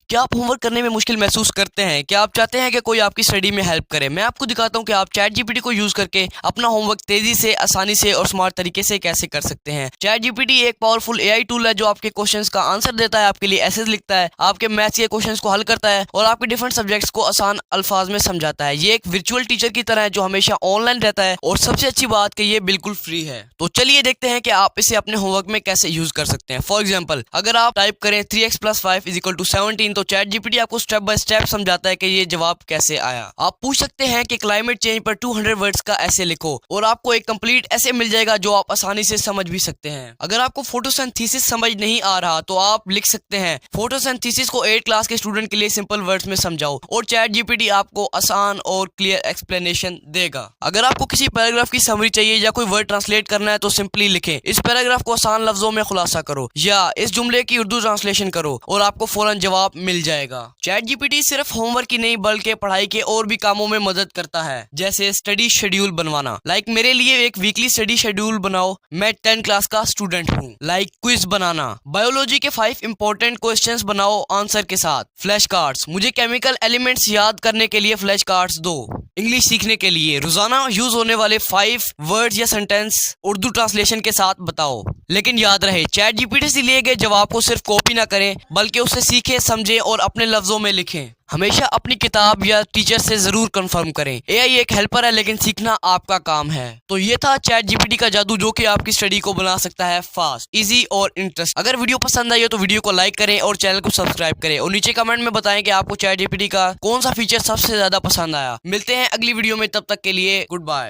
क्या आप होमवर्क करने में मुश्किल महसूस करते हैं? क्या आप चाहते हैं कि कोई आपकी स्टडी में हेल्प करे? मैं आपको दिखाता हूं कि आप चैट जीपीटी को यूज करके अपना होमवर्क तेजी से, आसानी से और स्मार्ट तरीके से कैसे कर सकते हैं। चैट जीपीटी एक पावरफुल एआई टूल है जो आपके क्वेश्चंस का आंसर देता है, आपके लिए एसेज लिखता है, आपके मैथ्स के क्वेश्चंस को हल करता है और आपके डिफरेंट सब्जेक्ट्स को आसान अल्फाज में समझाता है। ये एक वर्चुअल टीचर की तरह है जो हमेशा ऑनलाइन रहता है और सबसे अच्छी बात कि ये बिल्कुल फ्री है। तो चलिए देखते हैं कि आप इसे अपने होमवर्क में कैसे यूज कर सकते हैं। फॉर एग्जाम्पल, अगर आप टाइप करें 3x + 5 = 17, तो चैट जीपीटी आपको स्टेप बाय स्टेप समझाता है कि ये जवाब कैसे आया। आप पूछ सकते हैं कि क्लाइमेट चेंज पर 200 वर्ड्स का ऐसे लिखो और आपको एक कंप्लीट ऐसे मिल जाएगा जो आप आसानी से समझ भी सकते हैं। अगर आपको फोटोसिंथेसिस समझ नहीं आ रहा तो आप लिख सकते हैं फोटोसिंथेसिस को 8 क्लास के स्टूडेंट के लिए सिंपल वर्ड्स में समझाओ और चैट जीपीटी आपको आसान और क्लियर एक्सप्लेनेशन देगा। अगर आपको किसी पैराग्राफ की समरी चाहिए या कोई वर्ड ट्रांसलेट करना है तो सिंपली लिखें इस पैराग्राफ को आसान लफ्जों में खुलासा करो या इस जुमले की उर्दू ट्रांसलेशन करो और आपको फौरन जवाब मिल जाएगा। चैट जीपीटी सिर्फ होमवर्क ही नहीं बल्कि पढ़ाई के और भी कामों में मदद करता है, जैसे स्टडी शेड्यूल बनवाना। मेरे लिए एक वीकली स्टडी शेड्यूल बनाओ, मैं 10 क्लास का स्टूडेंट हूँ। क्विज बनाना, बायोलॉजी के 5 इंपॉर्टेंट क्वेश्चंस बनाओ आंसर के साथ। फ्लैश कार्ड्स, मुझे केमिकल एलिमेंट्स याद करने के लिए फ्लैश कार्ड्स दो। इंग्लिश सीखने के लिए रोजाना यूज होने वाले 5 वर्ड्स या सेंटेंस उर्दू ट्रांसलेशन के साथ बताओ। लेकिन याद रहे, चैट जीपीटी से लिए गए जवाब को सिर्फ कॉपी ना करें बल्कि उसे सीखें, समझें और अपने लफ्जों में लिखें। हमेशा अपनी किताब या टीचर से जरूर कंफर्म करें। एआई एक हेल्पर है लेकिन सीखना आपका काम है। तो ये था चैट जीपीटी का जादू जो कि आपकी स्टडी को बना सकता है फास्ट, इजी और इंटरेस्ट। अगर वीडियो पसंद आई हो तो वीडियो को लाइक करें और चैनल को सब्सक्राइब करें और नीचे कमेंट में बताएं कि आपको चैट जीपीटी का कौन सा फीचर सबसे ज्यादा पसंद आया। मिलते हैं अगली वीडियो में, तब तक के लिए गुड बाय।